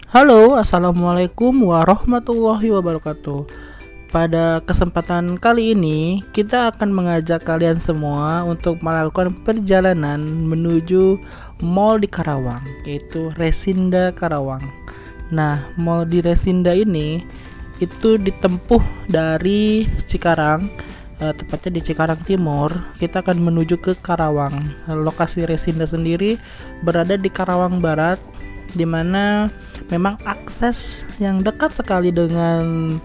Halo, assalamualaikum warahmatullahi wabarakatuh. Pada kesempatan kali ini, kita akan mengajak kalian semua untuk melakukan perjalanan menuju mall di Karawang, yaitu Resinda Karawang. Nah, mall di Resinda ini itu ditempuh dari Cikarang, tepatnya di Cikarang Timur. Kita akan menuju ke Karawang. Lokasi Resinda sendiri berada di Karawang Barat, di mana memang akses yang dekat sekali dengan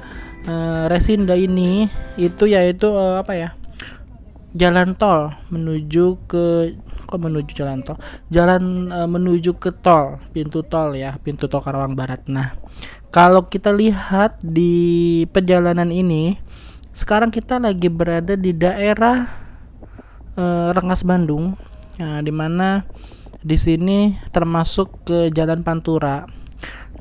Resinda ini itu yaitu jalan tol menuju ke menuju ke tol, pintu tol ya, pintu tol Karawang Barat. Nah, kalau kita lihat di perjalanan ini, sekarang kita lagi berada di daerah Rengas Bandung, di mana di sini termasuk ke Jalan Pantura.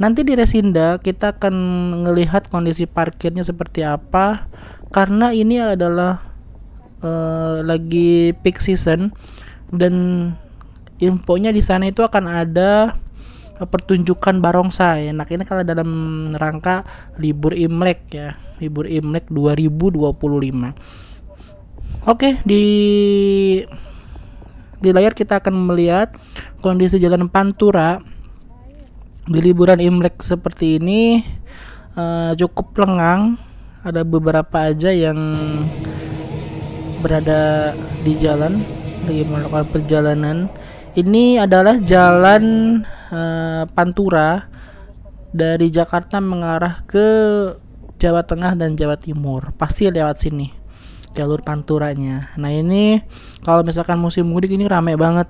Nanti di Resinda kita akan melihat kondisi parkirnya seperti apa, karena ini adalah lagi peak season, dan infonya di sana itu akan ada pertunjukan barongsai. Nah, ini kalau dalam rangka libur Imlek ya, libur Imlek 2025. Oke, di layar kita akan melihat kondisi Jalan Pantura di liburan Imlek seperti ini. Cukup lengang, ada beberapa aja yang berada di jalan lagi melakukan perjalanan. Ini adalah jalan Pantura dari Jakarta mengarah ke Jawa Tengah dan Jawa Timur, pasti lewat sini jalur Panturanya. Nah, ini kalau misalkan musim mudik ini rame banget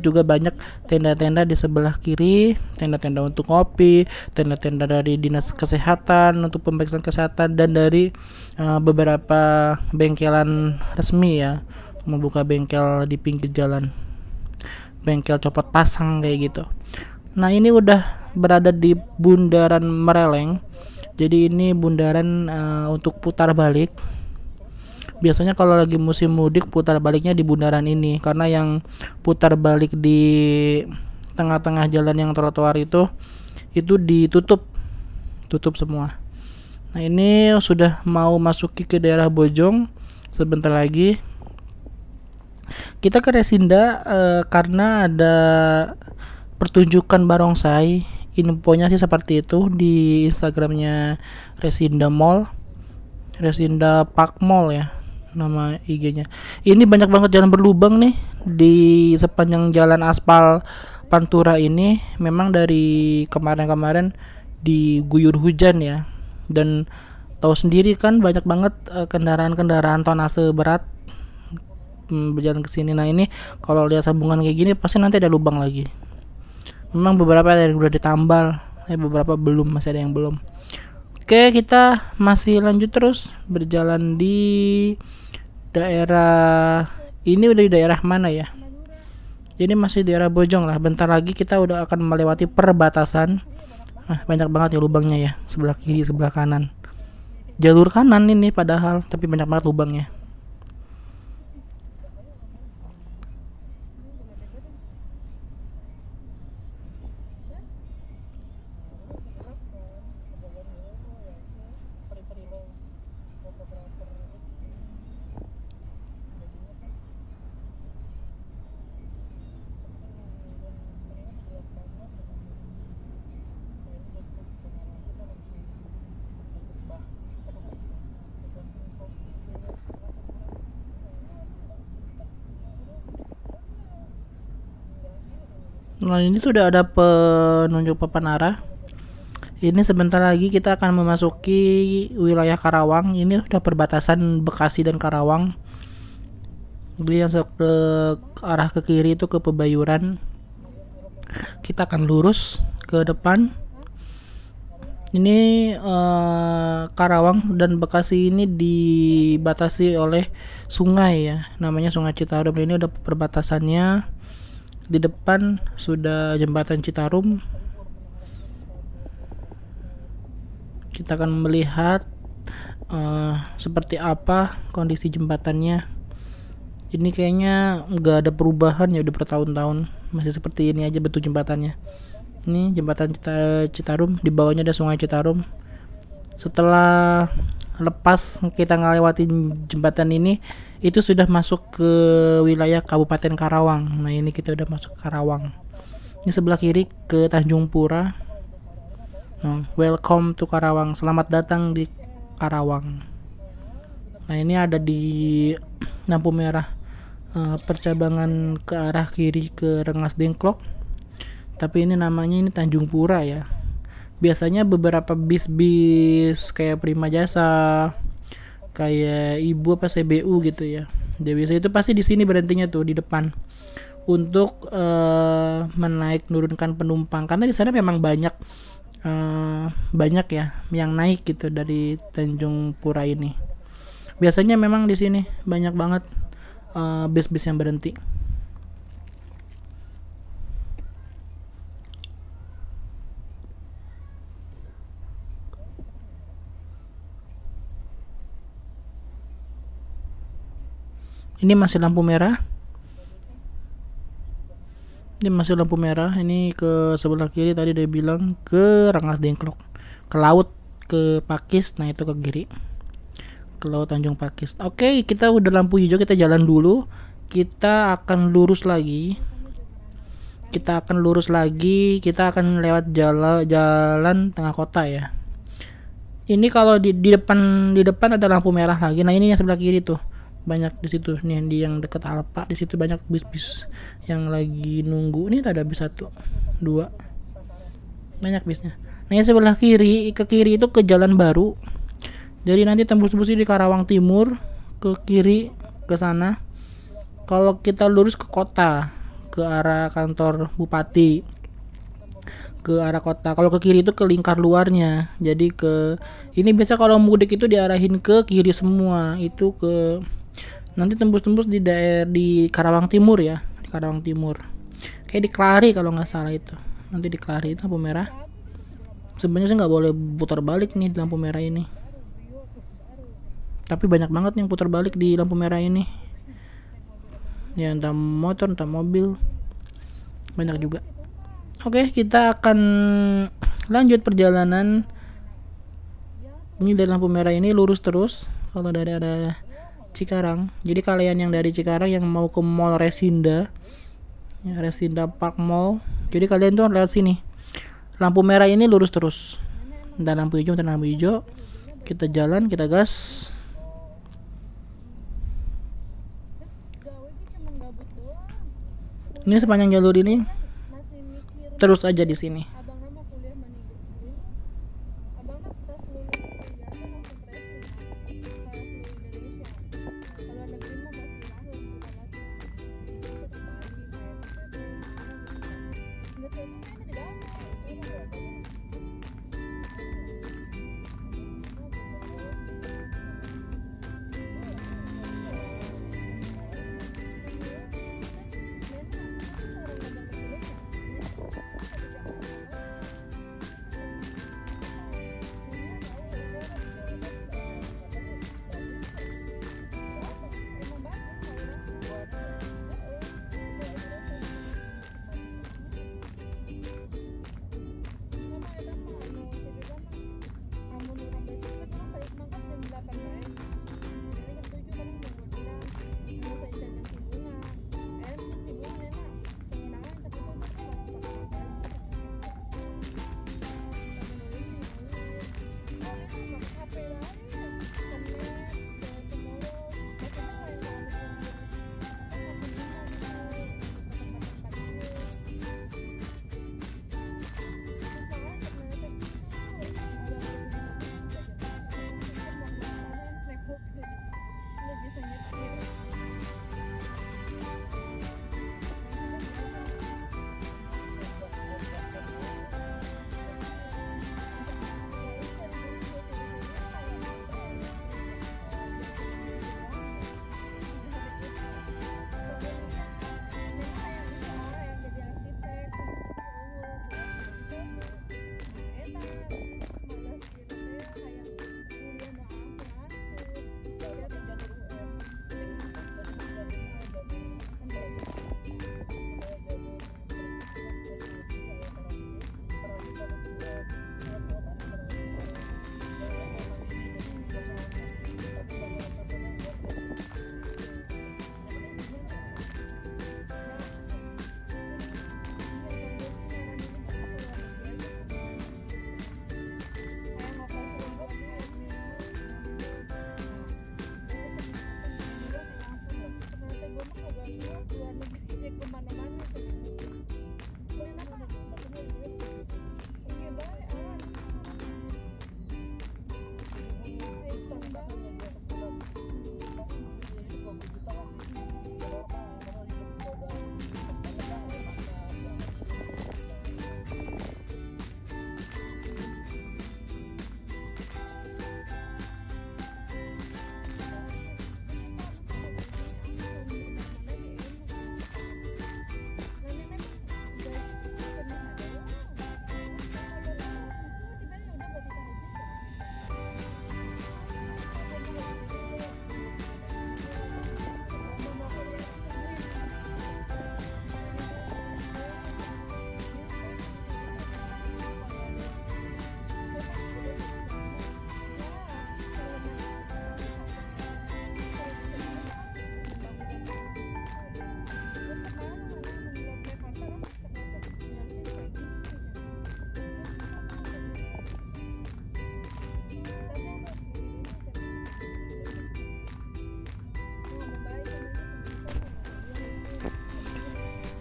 juga. Banyak tenda-tenda di sebelah kiri, tenda-tenda untuk kopi, tenda-tenda dari dinas kesehatan untuk pemeriksaan kesehatan, dan dari beberapa bengkelan resmi ya, membuka bengkel di pinggir jalan, bengkel copot pasang kayak gitu. Nah, ini udah berada di bundaran Mereleng. Jadi ini bundaran untuk putar balik. Biasanya kalau lagi musim mudik putar baliknya di bundaran ini, karena yang putar balik di tengah-tengah jalan yang trotoar itu tutup semua. Nah, ini sudah mau masuki ke daerah Bojong. Sebentar lagi kita ke Resinda karena ada pertunjukan barongsai. Infonya sih seperti itu di Instagramnya Resinda Mall, Resinda Park Mall ya nama IG-nya. Ini banyak banget jalan berlubang nih di sepanjang jalan aspal Pantura ini. Memang dari kemarin-kemarin diguyur hujan ya, dan tahu sendiri kan banyak banget kendaraan-kendaraan tonase berat berjalan ke sini. Nah, ini kalau lihat sambungan kayak gini pasti nanti ada lubang lagi. Memang beberapa ada yang udah ditambal, beberapa belum, masih ada yang belum. Oke, kita masih lanjut terus berjalan di daerah ini. Udah di daerah mana ya? Jadi masih daerah Bojong lah. Bentar lagi kita udah akan melewati perbatasan. Nah, banyak banget ya lubangnya ya, sebelah kiri, sebelah kanan. Jalur kanan ini padahal, tapi banyak banget lubangnya. Nah, ini sudah ada penunjuk papan arah. Ini sebentar lagi kita akan memasuki wilayah Karawang. Ini udah perbatasan Bekasi dan Karawang. Jadi yang ke arah ke kiri itu ke Pebayuran. Kita akan lurus ke depan. Ini Karawang dan Bekasi ini dibatasi oleh sungai ya, namanya Sungai Citarum. Ini udah perbatasannya. Di depan sudah jembatan Citarum. Kita akan melihat seperti apa kondisi jembatannya. Ini kayaknya nggak ada perubahan ya, udah bertahun-tahun masih seperti ini aja bentuk jembatannya. Ini jembatan Citarum, di bawahnya ada Sungai Citarum. Setelah lepas kita ngelewatin jembatan ini, itu sudah masuk ke wilayah Kabupaten Karawang. Nah ini kita udah masuk ke Karawang. Ini sebelah kiri ke Tanjung Pura. Nah, welcome to Karawang, selamat datang di Karawang. Nah ini ada di lampu merah percabangan ke arah kiri ke Rengas Dengklok. Tapi ini namanya ini Tanjung Pura ya. Biasanya beberapa bis-bis kayak Prima Jasa, kayak Ibu apa CBU gitu ya. Dia biasa itu pasti di sini berhentinya tuh di depan untuk menaik nurunkan penumpang, karena di sana memang banyak ya yang naik gitu dari Tanjung Pura ini. Biasanya memang di sini banyak banget bis-bis yang berhenti. Ini masih lampu merah. Ini ke sebelah kiri, tadi dia bilang ke Rengas Dengklok, ke laut, ke Pakis. Nah itu ke kiri, ke laut Tanjung Pakis. Oke, kita udah lampu hijau, kita jalan dulu. Kita akan lurus lagi. Kita akan lewat jalan tengah kota ya. Ini kalau di depan ada lampu merah lagi. Nah ini yang sebelah kiri tuh banyak di situ nih, di yang dekat Alpa di situ banyak bis-bis yang lagi nunggu. Ini ada bis 1, 2, banyak bisnya. Nah yang sebelah kiri, ke kiri itu ke Jalan Baru. Jadi nanti tembus-tembus di Karawang Timur, ke kiri ke sana. Kalau kita lurus ke kota, ke arah kantor bupati, ke arah kota. Kalau ke kiri itu ke lingkar luarnya. Jadi ke ini biasa kalau mudik itu diarahin ke kiri semua, itu ke nanti tembus-tembus di daerah di Karawang Timur ya, di Karawang Timur. Kayak di Kelari kalau nggak salah itu. Nanti di Kelari itu lampu merah. Sebenarnya sih nggak boleh putar balik nih di lampu merah ini. Tapi banyak banget yang putar balik di lampu merah ini. Ya entah motor, entah mobil. Banyak juga. Oke, kita akan lanjut perjalanan. Ini dari lampu merah ini lurus terus. Kalau dari ada Cikarang. Jadi kalian yang dari Cikarang yang mau ke Mall Resinda, ya, Resinda Park Mall. Jadi kalian tuh lewat sini. Lampu merah ini lurus terus. Dan lampu hijau, kita jalan, kita gas. Ini sepanjang jalur ini terus aja di sini.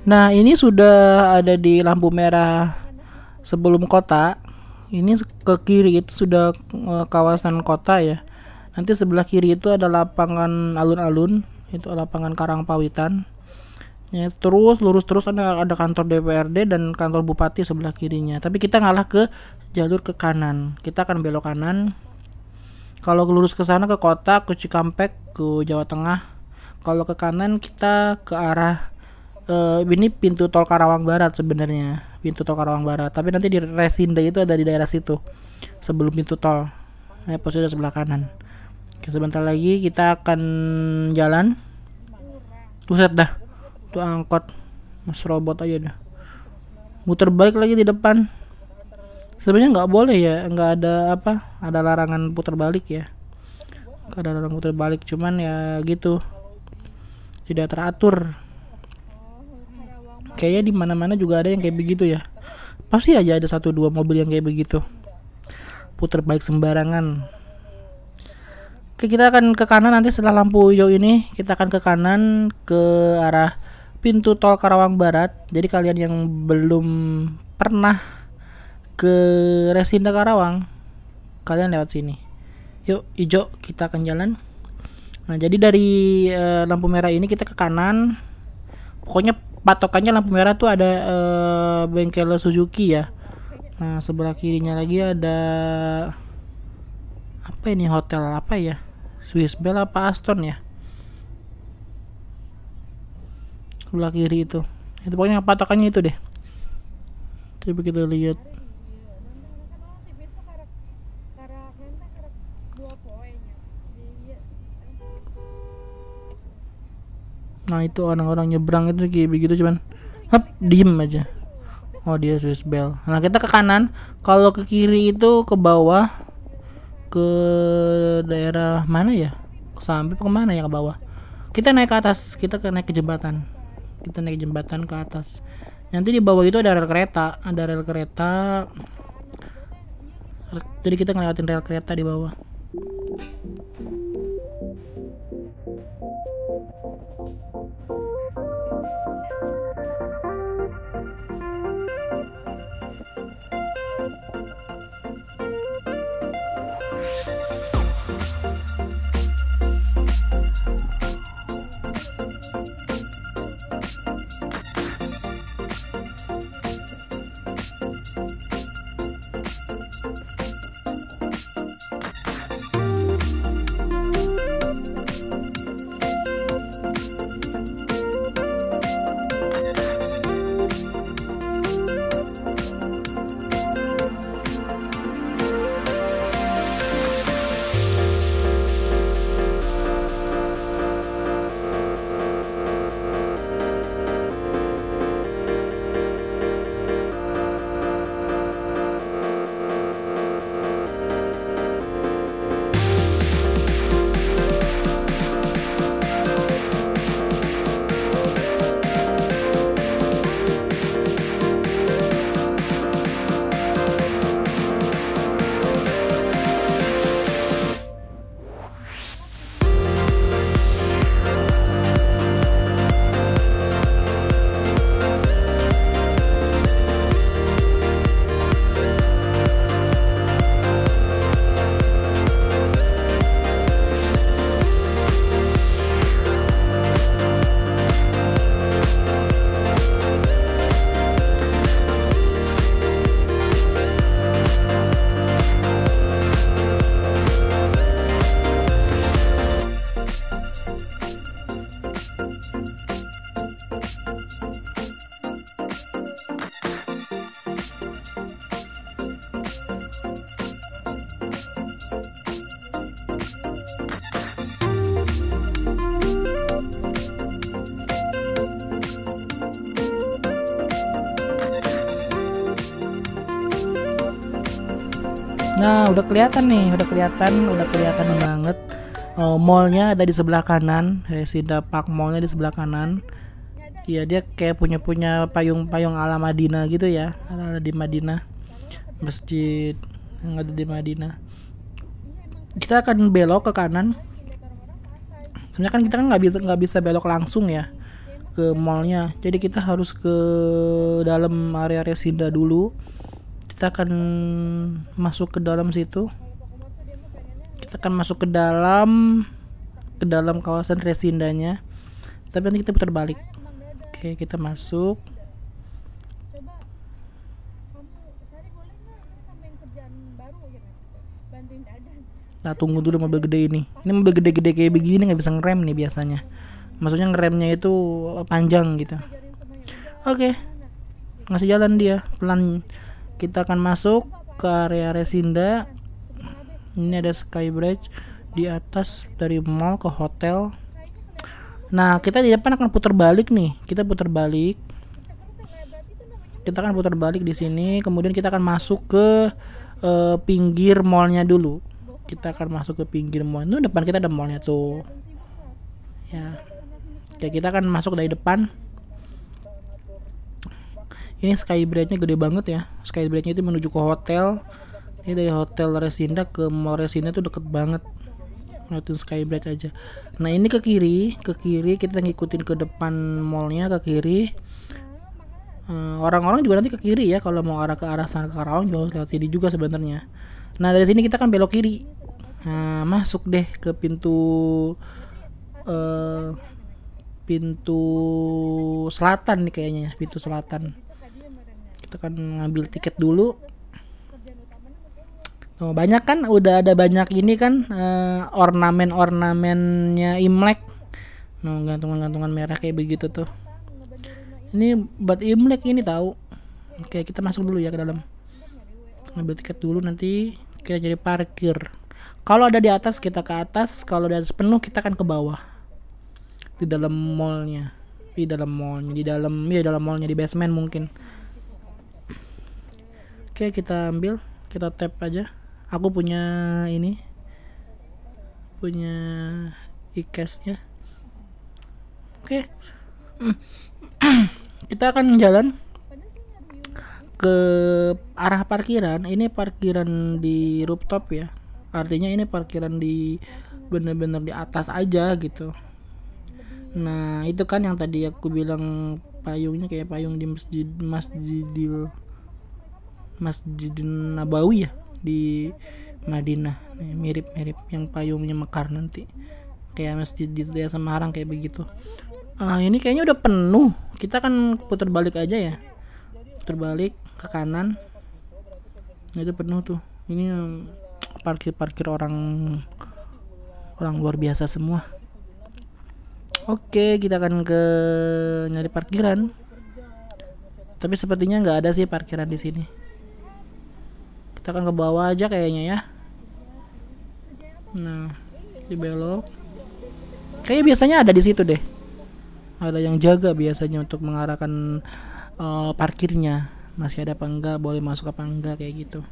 Nah, ini sudah ada di lampu merah sebelum kota. Ini ke kiri itu sudah kawasan kota ya. Nanti sebelah kiri itu ada lapangan alun-alun, itu lapangan Karangpawitan. Ya, terus lurus terus ada kantor DPRD dan kantor bupati sebelah kirinya. Tapi kita ngalah ke jalur ke kanan. Kita akan belok kanan. Kalau lurus ke sana ke kota, ke Cikampek, ke Jawa Tengah. Kalau ke kanan kita ke arah ini pintu tol Karawang Barat sebenarnya, pintu tol Karawang Barat. Tapi nanti di Resinda itu ada di daerah situ, sebelum pintu tol. Ini posisi sebelah kanan. Oke, sebentar lagi kita akan jalan. Buset dah, tuh angkot, mas robot aja dah. Muter balik lagi di depan. Sebenarnya nggak boleh ya, nggak ada ada larangan putar balik ya. Nggak ada larangan putar balik, cuman ya gitu, tidak teratur. Kayaknya di mana-mana juga ada yang kayak begitu ya. Pasti aja ada 1-2 mobil yang kayak begitu. Putar balik sembarangan. Oke, kita akan ke kanan nanti setelah lampu hijau ini. Kita akan ke kanan ke arah pintu tol Karawang Barat. Jadi kalian yang belum pernah ke Resinda Karawang, kalian lewat sini. Yuk, hijau, kita akan jalan. Nah, jadi dari lampu merah ini kita ke kanan. Pokoknya patokannya lampu merah tuh ada bengkel Suzuki ya. Nah, sebelah kirinya lagi ada apa ini, hotel apa ya, Swiss Bell apa Aston ya, sebelah kiri itu pokoknya patokannya itu deh. Coba kita lihat. Nah, itu orang-orang nyebrang itu kayak begitu, cuman diem aja. Oh, dia Swiss Bell. Nah, kita ke kanan. Kalau ke kiri itu ke bawah, ke daerah mana ya, sampai ke mana ya, ke bawah. Kita naik ke atas, naik ke jembatan. Kita naik jembatan ke atas. Nanti di bawah itu ada rel kereta, jadi kita ngelewatin rel kereta di bawah. Nah, udah kelihatan banget. Mallnya ada di sebelah kanan, Resinda Park Mallnya di sebelah kanan. Iya, dia kayak punya payung-payung ala Madinah gitu ya, ala di Madinah, masjid yang ada di Madinah. Kita akan belok ke kanan. Sebenarnya kan kita nggak bisa belok langsung ya, ke mallnya. Jadi kita harus ke dalam area Resinda dulu. Kita akan masuk ke dalam situ. Kita akan masuk ke dalam kawasan Resindanya. Tapi nanti kita putar balik. Oke, kita masuk. Nah, tunggu dulu mobil gede ini. Ini mobil gede-gede kayak begini nggak bisa ngerem nih biasanya. Maksudnya ngeremnya itu panjang gitu. Oke, ngasih jalan dia pelan. Kita akan masuk ke area Resinda. Ini ada Skybridge di atas dari mall ke hotel. Nah, kita di depan akan putar balik nih. Kita putar balik. Kita akan putar balik di sini. Kemudian kita akan masuk ke pinggir mallnya dulu. Kita akan masuk ke pinggir mall. Itu depan kita ada mallnya tuh. Ya. Oke, kita akan masuk dari depan. Ini Skybridge-nya gede banget ya. Skybridge-nya itu menuju ke hotel. Ini dari hotel Resinda ke mall Resinda tuh deket banget. Ngeliatin Skybridge aja. Nah, ini ke kiri kita ngikutin ke depan mallnya ke kiri. Orang-orang juga nanti ke kiri ya, kalau mau ke arah sana ke Karawang juga lewat sini juga sebenarnya. Nah, dari sini kita kan belok kiri. Nah, masuk deh ke pintu selatan nih kayaknya, pintu selatan. Kita kan ngambil tiket dulu. Oh, banyak kan, udah ada banyak ini kan ornamen-ornamennya Imlek. Nah, gantungan-gantungan merah kayak begitu tuh. Ini buat Imlek ini tahu. Oke, kita masuk dulu ya ke dalam. Ngambil tiket dulu, nanti kita jadi parkir. Kalau ada di atas kita ke atas, kalau di atas penuh kita akan ke bawah. Di dalam mallnya. Di dalam mallnya di basement mungkin. Oke, kita ambil, kita tap aja. Aku punya ini. Punya e-cashnya. Oke. Kita akan jalan ke arah parkiran. Ini parkiran di rooftop ya. Artinya ini parkiran di bener-bener di atas aja gitu. Nah, itu kan yang tadi aku bilang payungnya kayak payung di Masjidin Nabawi ya di Madinah. Nih, mirip-mirip yang payungnya Mekar nanti. Kayak masjid di daerah Semarang kayak begitu. Ini kayaknya udah penuh. Kita kan putar balik aja ya. Putar balik ke kanan. Nah, itu penuh tuh. Ini parkir orang luar biasa semua. Oke, kita akan ke nyari parkiran. Tapi sepertinya nggak ada sih parkiran di sini. Kita akan ke bawah aja kayaknya ya. Nah, di belok. Kayaknya biasanya ada di situ deh. Ada yang jaga biasanya untuk mengarahkan parkirnya. Masih ada apa enggak, boleh masuk apa enggak kayak gitu.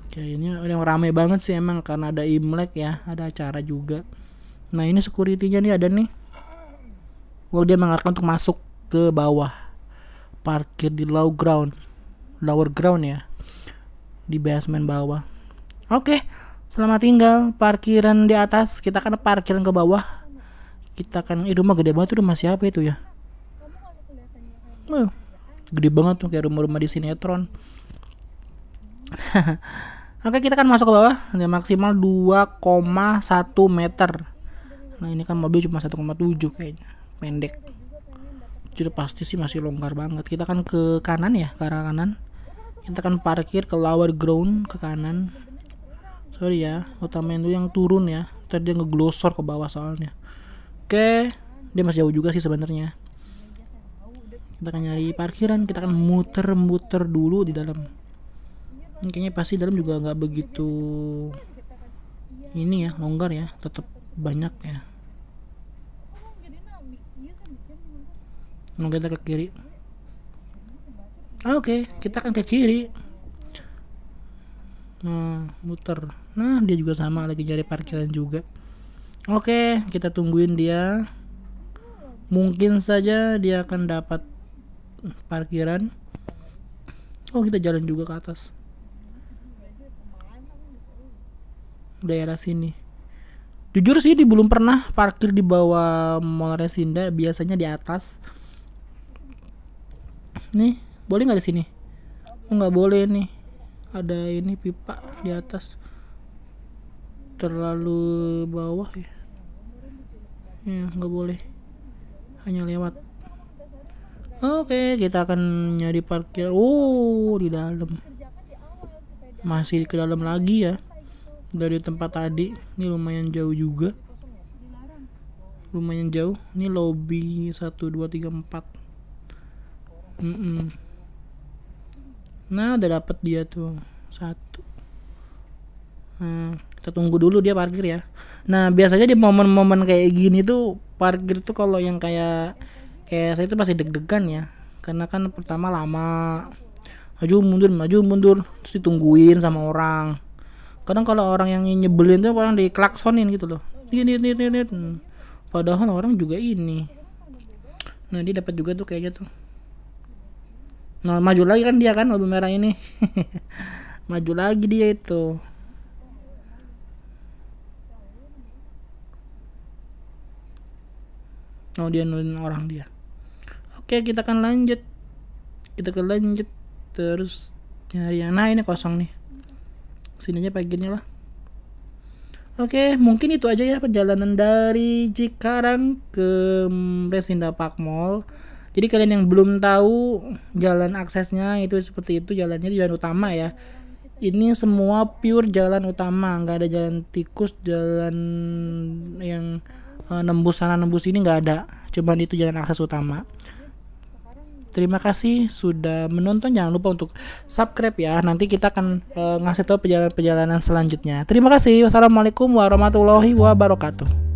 Oke, ini yang rame banget sih emang karena ada Imlek ya, ada acara juga. Nah, ini security-nya nih ada nih. Dia mengarahkan untuk masuk ke bawah. Parkir di lower ground ya. Di basement bawah. Oke, selamat tinggal. Parkiran di atas, kita akan parkiran ke bawah. Kita akan rumah gede banget tuh, rumah siapa itu ya? Gede banget tuh kayak rumah-rumah di sinetron. Oke, kita akan masuk ke bawah. Ini maksimal 2,1 meter. Nah, ini kan mobil cuma 1,7 kayaknya. Pendek. Jadi pasti sih masih longgar banget. Kita akan ke kanan ya, ke arah kanan. Kita akan parkir ke lower ground ke kanan. Sorry ya, utamain dulu yang turun ya. Tadi dia ngeglosor ke bawah soalnya. Oke, dia masih jauh juga sih sebenarnya. Kita akan nyari parkiran, kita akan muter-muter dulu di dalam. Ini kayaknya pasti dalam juga nggak begitu ini ya, longgar ya, tetap banyak ya. Nah, kita ke kiri. Oke, kita akan ke kiri. Nah, muter. Nah, dia juga sama lagi cari parkiran juga. Oke, kita tungguin dia. Mungkin saja dia akan dapat parkiran. Oh, kita jalan juga ke atas. Daerah sini. Jujur sih di belum pernah parkir di bawah Mall Resinda, biasanya di atas. Nih, boleh nggak di sini? Oh, nggak boleh nih. Ada ini pipa di atas. Terlalu bawah ya. Ya, nggak boleh. Hanya lewat. Oke, kita akan nyari parkir. Oh, di dalam. Masih ke dalam lagi ya. Dari tempat tadi. Ini lumayan jauh juga. Lumayan jauh. Ini lobby 1 2 3 4. Nah, udah dapet dia tuh. 1. Nah, kita tunggu dulu dia parkir ya. Nah, biasanya di momen-momen kayak gini tuh parkir tuh kalau yang kayak saya tuh pasti deg-degan ya. Karena kan pertama lama, maju mundur terus ditungguin sama orang. Kadang kalau orang yang nyebelin tuh orang diklaksonin gitu loh. Nit. Padahal orang juga ini. Nah, dia dapat juga tuh kayaknya tuh. Nah, maju lagi kan dia kan lampu merah ini. Maju lagi dia itu. Oh, dia nulin orang dia. Oke, kita akan lanjut. Terus nyari yang, nah ini kosong nih. Sini aja paginya lah. Oke, mungkin itu aja ya perjalanan dari Cikarang ke Resinda Park Mall. Jadi kalian yang belum tahu jalan aksesnya itu seperti itu, jalannya di jalan utama ya. Ini semua pure jalan utama, nggak ada jalan tikus, jalan yang nembus sana nembus ini nggak ada. Cuman itu jalan akses utama. Terima kasih sudah menonton. Jangan lupa untuk subscribe ya. Nanti kita akan ngasih tahu perjalanan selanjutnya. Terima kasih. Wassalamualaikum warahmatullahi wabarakatuh.